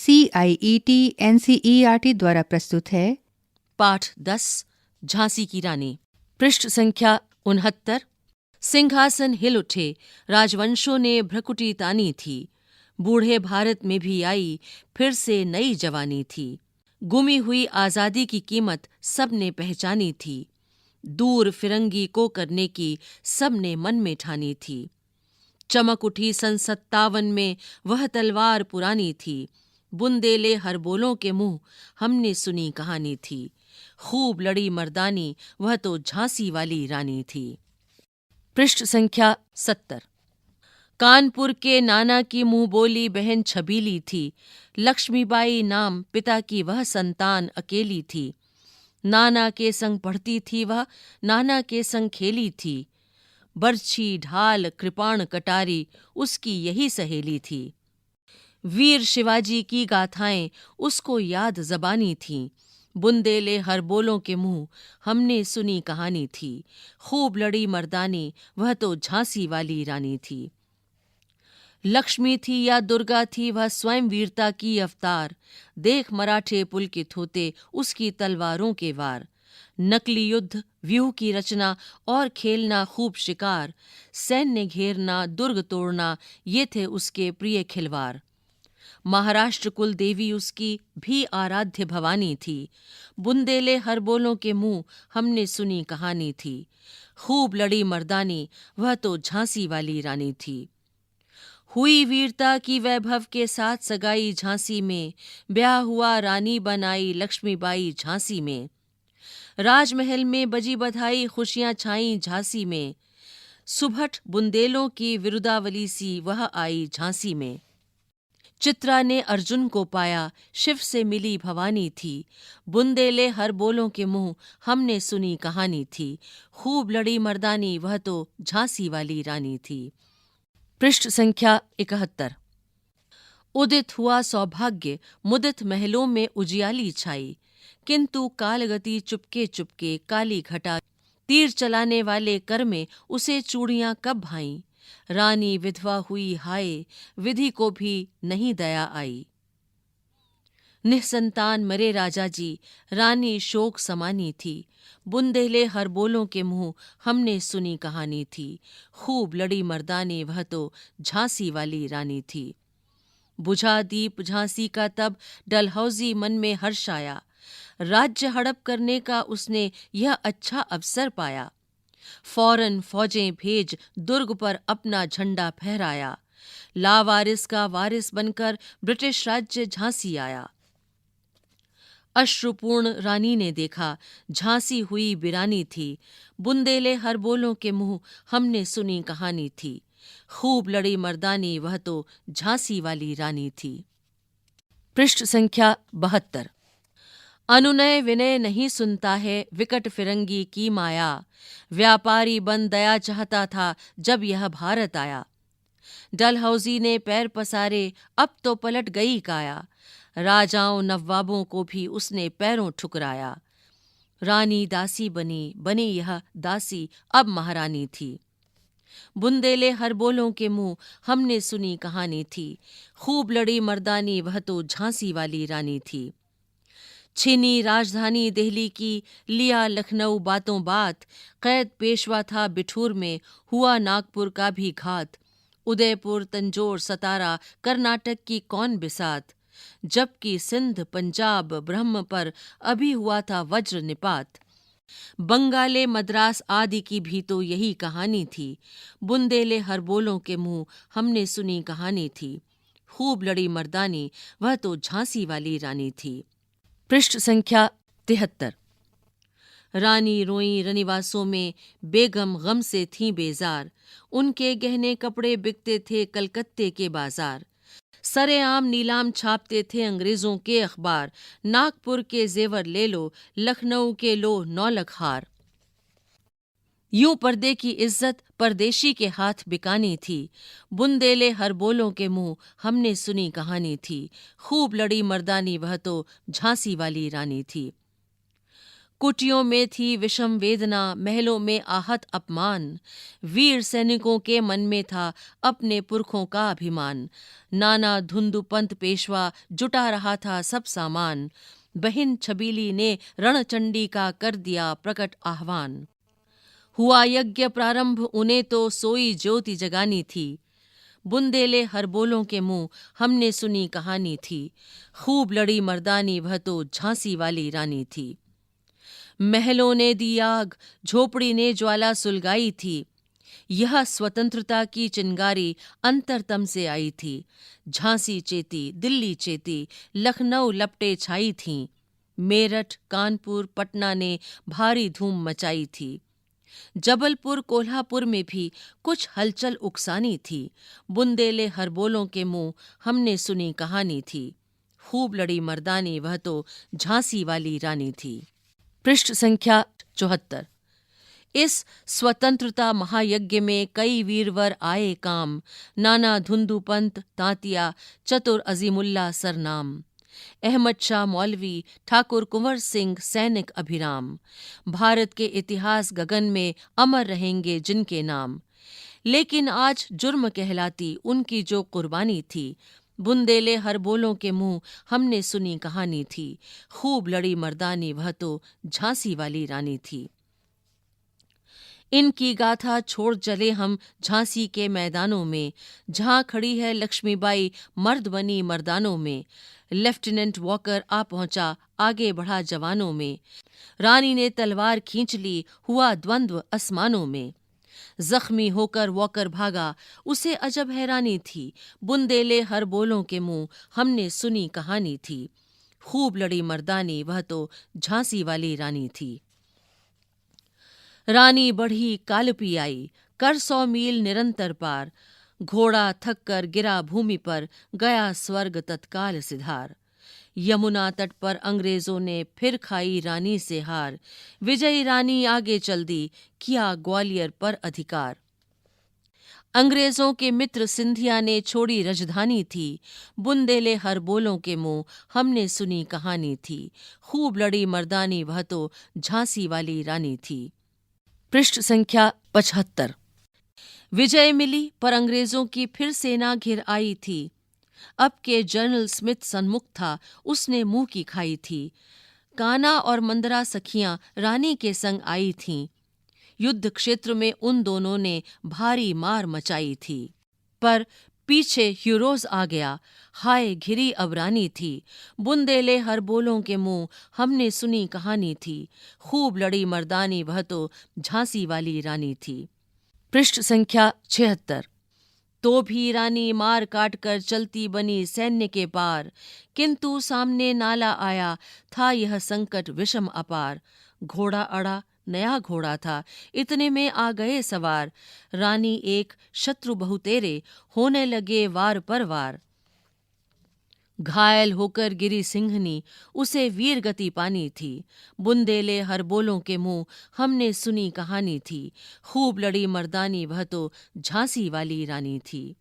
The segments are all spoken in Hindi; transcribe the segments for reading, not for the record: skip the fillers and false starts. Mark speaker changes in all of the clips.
Speaker 1: CIET NCERT द्वारा प्रस्तुत है।
Speaker 2: पाठ 10 झांसी की रानी। पृष्ठ संख्या 69। सिंहासन हिल उठे, राजवंशों ने भ्रकुटी तानी थी। बूढ़े भारत में भी आई फिर से नई जवानी थी। गुमी हुई आजादी की कीमत सबने पहचानी थी। दूर फिरंगी को करने की सबने मन में ठानी थी। चमक उठी सन 57 में वह तलवार पुरानी थी। बुंदेले हर बोलों के मुंह हमने सुनी कहानी थी। खूब लड़ी मर्दानी, वह तो झांसी वाली रानी थी। पृष्ठ संख्या 70। कानपुर के नाना की मुंह बोली बहन छबीली थी। लक्ष्मीबाई नाम पिता की वह संतान अकेली थी। नाना के संग पढ़ती थी वह, नाना के संग खेली थी। बरछी ढाल कृपाण कटारी उसकी यही सहेली थी। वीर शिवाजी की गाथाएं उसको याद जबानी थीं। बुंदेले हर बोलों के मुंह हमने सुनी कहानी थी। खूब लड़ी मर्दानी, वह तो झांसी वाली रानी थी। लक्ष्मी थी या दुर्गा थी, वह स्वयं वीरता की अवतार। देख मराठे पुलकित होते उसकी तलवारों के वार। नकली युद्ध, व्यूह की रचना और खेलना खूब शिकार। सैन्य घेरना, दुर्ग तोड़ना, ये थे उसके प्रिय खिलवाड़। महाराष्ट्र कुल देवी उसकी भी आराध्य भवानी थी। बुंदेले हर बोलों के मुंह हमने सुनी कहानी थी। खूब लड़ी मर्दानी, वह तो झांसी वाली रानी थी। हुई वीरता की वैभव के साथ सगाई झांसी में। ब्याह हुआ रानी बनाई लक्ष्मीबाई झांसी में। राजमहल में बजी बधाई, खुशियां छाई झांसी में। सुभट बुंदेलों की विरुदावली सी वह आई झांसी में। चित्रा ने अर्जुन को पाया, शिव से मिली भवानी थी। बुंदेले हर बोलों के मुंह हमने सुनी कहानी थी। खूब लड़ी मर्दानी, वह तो झांसी वाली रानी थी। पृष्ठ संख्या 71। उदित हुआ सौभाग्य, मुदित महलों में उजियाली छाई। किंतु कालगति चुपके चुपके काली घटा, तीर चलाने वाले कर में उसे चूड़ियां कब भाईं। रानी विधवा हुई हाय, विधि को भी नहीं दया आई। निःसंतान मरे राजा जी, रानी शोक समानी थी। बुंदेले हर बोलों के मुंह हमने सुनी कहानी थी। खूब लड़ी मर्दानी, वह तो झांसी वाली रानी थी। बुझा दीप झांसी का तब डलहौजी मन में हर्ष आया। राज्य हड़प करने का उसने यह अच्छा अवसर पाया। फौरन फौजें भेज दुर्ग पर अपना झंडा फहराया। लावारिस का वारिस बनकर ब्रिटिश राज्य झांसी आया। अश्रुपूर्ण रानी ने देखा, झांसी हुई बिरानी थी। बुंदेले हर बोलों के मुंह हमने सुनी कहानी थी। खूब लड़ी मर्दानी, वह तो झांसी वाली रानी थी। पृष्ठ संख्या 72। अनुनय विनय नहीं सुनता है विकट फिरंगी की माया। व्यापारी बन दया चाहता था जब यह भारत आया। डलहौजी ने पैर पसारे, अब तो पलट गई काया। राजाओं नवाबों को भी उसने पैरों ठुकराया। रानी दासी बनी, बनी यह दासी अब महारानी थी। बुंदेले हर बोलों के मुंह हमने सुनी कहानी थी। खूब लड़ी मर्दानी, वह तो झांसी वाली रानी थी। छीनी राजधानी दिल्ली की, लिया लखनऊ बातों बात। कैद पेशवा था बिठूर में, हुआ नागपुर का भी घात। उदयपुर तंजौर सतारा कर्नाटक की कौन बिसात। जबकि सिंध पंजाब ब्रह्म पर अभी हुआ था वज्र निपात। बंगाले मद्रास आदि की भी तो यही कहानी थी। बुंदेले हर बोलों के मुंह हमने सुनी कहानी थी। खूब लड़ी मर्दानी, वह तो झांसी वाली रानी थी। पृष्ठ संख्या 73। रानी रोई रनिवासों में, बेगम गम से थीं बेजार। उनके गहने कपड़े बिकते थे कलकत्ते के बाजार। सरेआम नीलाम छापते थे अंग्रेजों के अखबार। नागपुर के जेवर ले लो, लखनऊ के लो 9 लाख हार। यूं पर्दे की इज्जत परदेशी के हाथ बिकानी थी। बुंदेले हर बोलों के मुंह हमने सुनी कहानी थी। खूब लड़ी मर्दानी, वह तो झांसी वाली रानी थी। कुटियों में थी विषम वेदना, महलों में आहत अपमान। वीर सैनिकों के मन में था अपने पुरखों का अभिमान। नाना धुंधु पंत पेशवा जुटा रहा था सब सामान। बहन छबीली ने रणचंडी का कर दिया प्रकट आह्वान। हुआ यज्ञ प्रारंभ, उन्हें तो सोई ज्योति जगानी थी। बुंदेले हर बोलों के मुंह हमने सुनी कहानी थी। खूब लड़ी मर्दानी, वह तो झांसी वाली रानी थी। महलों ने दी आग, झोपड़ी ने ज्वाला सुलगाई थी। यह स्वतंत्रता की चिंगारी अंतरतम से आई थी। झांसी चेती, दिल्ली चेती, लखनऊ लपटे छाई थीं। मेरठ, कानपुर, पटना ने भारी धूम मचाई थी। जबलपुर, कोल्हापुर में भी कुछ हलचल उकसानी थी। बुंदेले हर बोलों के मुंह हमने सुनी कहानी थी। खूब लड़ी मर्दानी, वह तो झांसी वाली रानी थी। पृष्ठ संख्या 74। इस स्वतंत्रता महायज्ञ में कई वीरवर आए काम। नाना धुंधु पंत, तांतिया, चतुर अजीमुल्ला सरनाम। अहमद शाह मौलवी, ठाकुर कुंवर सिंह सैनिक अभिराम। भारत के इतिहास गगन में अमर रहेंगे जिनके नाम। लेकिन आज जुर्म कहलाती उनकी जो कुर्बानी थी। बुंदेले हर बोलों के मुंह हमने सुनी कहानी थी। खूब लड़ी मर्दानी, वह तो झांसी वाली रानी थी। इनकी गाथा छोड़ चले हम झांसी के मैदानों में, जहां खड़ी है लक्ष्मीबाई मर्द बनी मर्दानों में। लेफ्टिनेंट वॉकर आ पहुंचा, आगे बढ़ा जवानों में। रानी ने तलवार खींच ली, हुआ द्वंद्व आसमानों में। जख्मी होकर वॉकर भागा, उसे अजब हैरानी थी। बुंदेले हर बोलों के मुंह हमने सुनी कहानी थी। खूब लड़ी मर्दानी, वह तो झांसी वाली रानी थी। रानी बढ़ी कालपी आई, कर 100 मील निरंतर पार। घोड़ा थक कर गिरा भूमि पर, गया स्वर्ग तत्काल सिधार। यमुना तट पर अंग्रेजों ने फिर खाई रानी से हार। विजयी रानी आगे चल दी, किया ग्वालियर पर अधिकार। अंग्रेजों के मित्र सिंधिया ने छोड़ी राजधानी थी। बुंदेले हर बोलों के मुंह हमने सुनी कहानी थी। खूब लड़ी मर्दानी, वह तो झांसी वाली रानी थी। पृष्ठ संख्या 75। विजय मिली पर अंग्रेजों की फिर सेना घिर आई थी। अब के जनरल स्मिथ सन्मुख था, उसने मुंह की खाई थी। काना और मंदरा सखियां रानी के संग आई थीं। युद्ध क्षेत्र में उन दोनों ने भारी मार मचाई थी। पर पीछे ह्यूरोज आ गया, हाय घिरी अब रानी थी। बुंदेले हर बोलों के मुंह हमने सुनी कहानी थी। खूब लड़ी मर्दानी, वह तो झांसी वाली रानी थी। पृष्ठ संख्या 76। तो भी रानी मार काट कर चलती बनी सैन्य के पार, किंतु सामने नाला आया, था यह संकट विषम अपार। घोड़ा अड़ा, नया घोड़ा था, इतने में आ गए सवार। रानी एक, शत्रु बहुतेरे, होने लगे वार पर वार। घायल होकर गिरी सिंहनी, उसे वीर गति पानी थी। बुंदेले हर बोलों के मुंह हमने सुनी कहानी थी। खूब लड़ी मर्दानी, वह तो झांसी वाली रानी थी।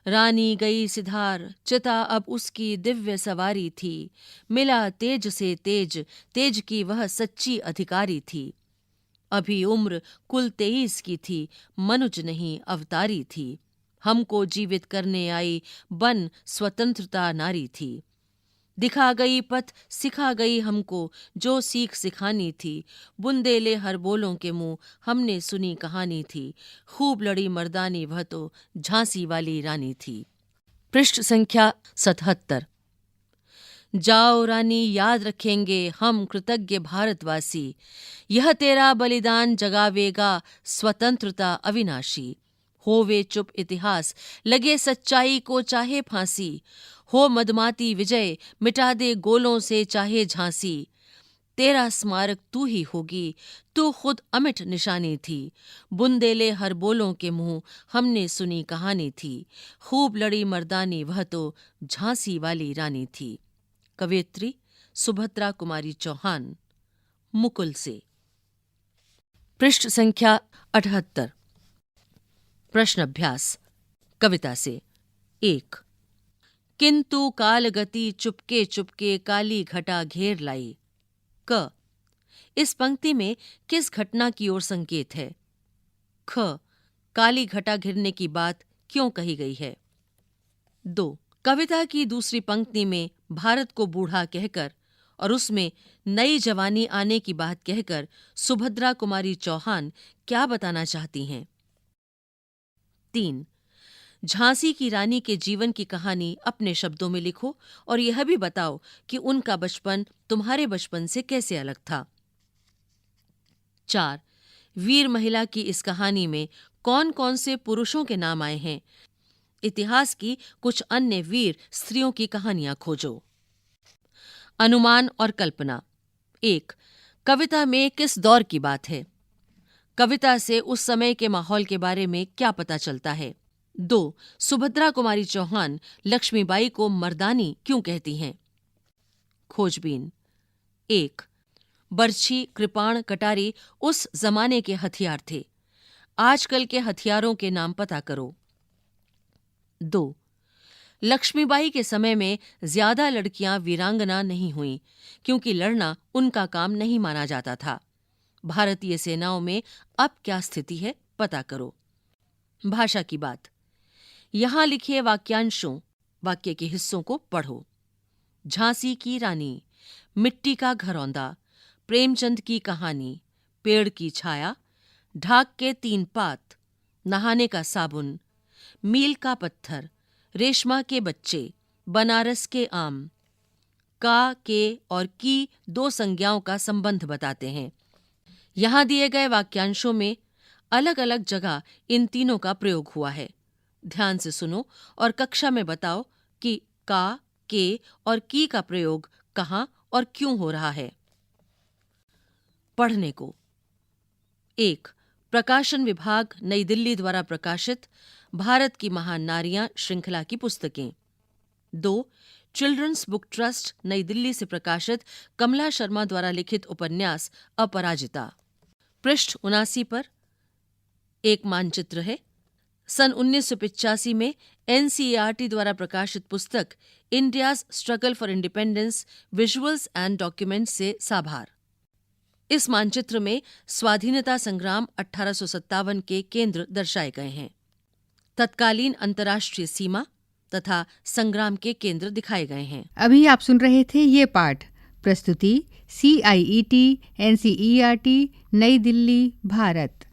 Speaker 2: रानी गई सिधार, चिता अब उसकी दिव्य सवारी थी। मिला तेज से तेज, तेज की वह सच्ची अधिकारी थी। अभी उम्र कुल 23 की थी, मनुज नहीं अवतारी थी। हमको जीवित करने आई, बन स्वतंत्रता नारी थी। दिखा गई पथ, सिखा गई हमको, जो सीख सिखानी थी। बुंदेले हर बोलों के मुंह हमने सुनी कहानी थी। खूब लड़ी मर्दानी, वह तो झांसी वाली रानी थी। पृष्ठ संख्या 77। जाओ रानी, याद रखेंगे हम कृतज्ञ भारतवासी। यह तेरा बलिदान जगावेगा स्वतंत्रता अविनाशी। होवे चुप इतिहास, लगे सच्चाई को चाहे फांसी। हो मदमाती विजय, मिटा दे गोलों से चाहे झांसी। तेरा स्मारक तू ही होगी, तू खुद अमिट निशानी थी। बुंदेले हर बोलों के मुंह हमने सुनी कहानी थी। खूब लड़ी मर्दानी, वह तो झांसी वाली रानी थी। कवयित्री सुभद्रा कुमारी चौहान, मुकुल से। पृष्ठ संख्या 78। प्रश्न अभ्यास कविता से। 1। किंतु काल गति चुपके चुपके काली घटा घेर लाई। क। इस पंक्ति में किस घटना की ओर संकेत है? ख. काली घटा घिरने की बात क्यों कही गई है? 2. कविता की दूसरी पंक्ति में भारत को बूढ़ा कहकर और उसमें नई जवानी आने की बात कहकर सुभद्रा कुमारी चौहान क्या बताना चाहती हैं? 3. झांसी की रानी के जीवन की कहानी अपने शब्दों में लिखो और यह भी बताओ कि उनका बचपन तुम्हारे बचपन से कैसे अलग था। 4. वीर महिला की इस कहानी में कौन कौन से पुरुषों के नाम आए हैं? इतिहास की कुछ अन्य वीर स्त्रियों की कहानियां खोजो। अनुमान और कल्पना। 1. कविता में किस दौर की बात है? कविता से उस समय के माहौल के बारे में क्या पता चलता है? 2. सुभद्रा कुमारी चौहान लक्ष्मीबाई को मर्दानी क्यों कहती हैं? खोजबीन। 1. बर्छी, कृपाण, कटारी उस जमाने के हथियार थे। आजकल के हथियारों के नाम पता करो। 2. लक्ष्मीबाई के समय में ज्यादा लड़कियां वीरांगना नहीं हुईं क्योंकि लड़ना उनका काम नहीं माना जाता था। भारतीय सेनाओं में अब क्या स्थिति है पता करो। भाषा की बात। यहां लिखे वाक्यांशों, वाक्य के हिस्सों को पढ़ो। झांसी की रानी, मिट्टी का घरौंदा, प्रेमचंद की कहानी, पेड़ की छाया, ढाक के 3 पात, नहाने का साबुन, मील का पत्थर, रेशमा के बच्चे, बनारस के आम। का, के और की 2 संज्ञाओं का संबंध बताते हैं। यहां दिए गए वाक्यांशों में अलग अलग जगह इन तीनों का प्रयोग हुआ है। ध्यान से सुनो और कक्षा में बताओ कि का, के और की का प्रयोग कहां और क्यों हो रहा है। पढ़ने को। 1. प्रकाशन विभाग नई दिल्ली द्वारा प्रकाशित भारत की महान नारियां श्रृंखला की पुस्तकें। 2. चिल्ड्रंस बुक ट्रस्ट नई दिल्ली से प्रकाशित कमला शर्मा द्वारा लिखित उपन्यास अपराजिता। पृष्ठ 79 पर एक मानचित्र है। सन 1985 में एनसीईआरटी द्वारा प्रकाशित पुस्तक India's struggle for independence visuals and documents से साभार। इस मानचित्र में स्वाधीनता संग्राम 1857 के केंद्र दर्शाए गए हैं। तत्कालीन अंतर्राष्ट्रीय सीमा तथा संग्राम के केंद्र दिखाए गए हैं।
Speaker 1: अभी आप सुन रहे थे ये पाठ। प्रस्तुति CIET NCERT नई दिल्ली, भारत।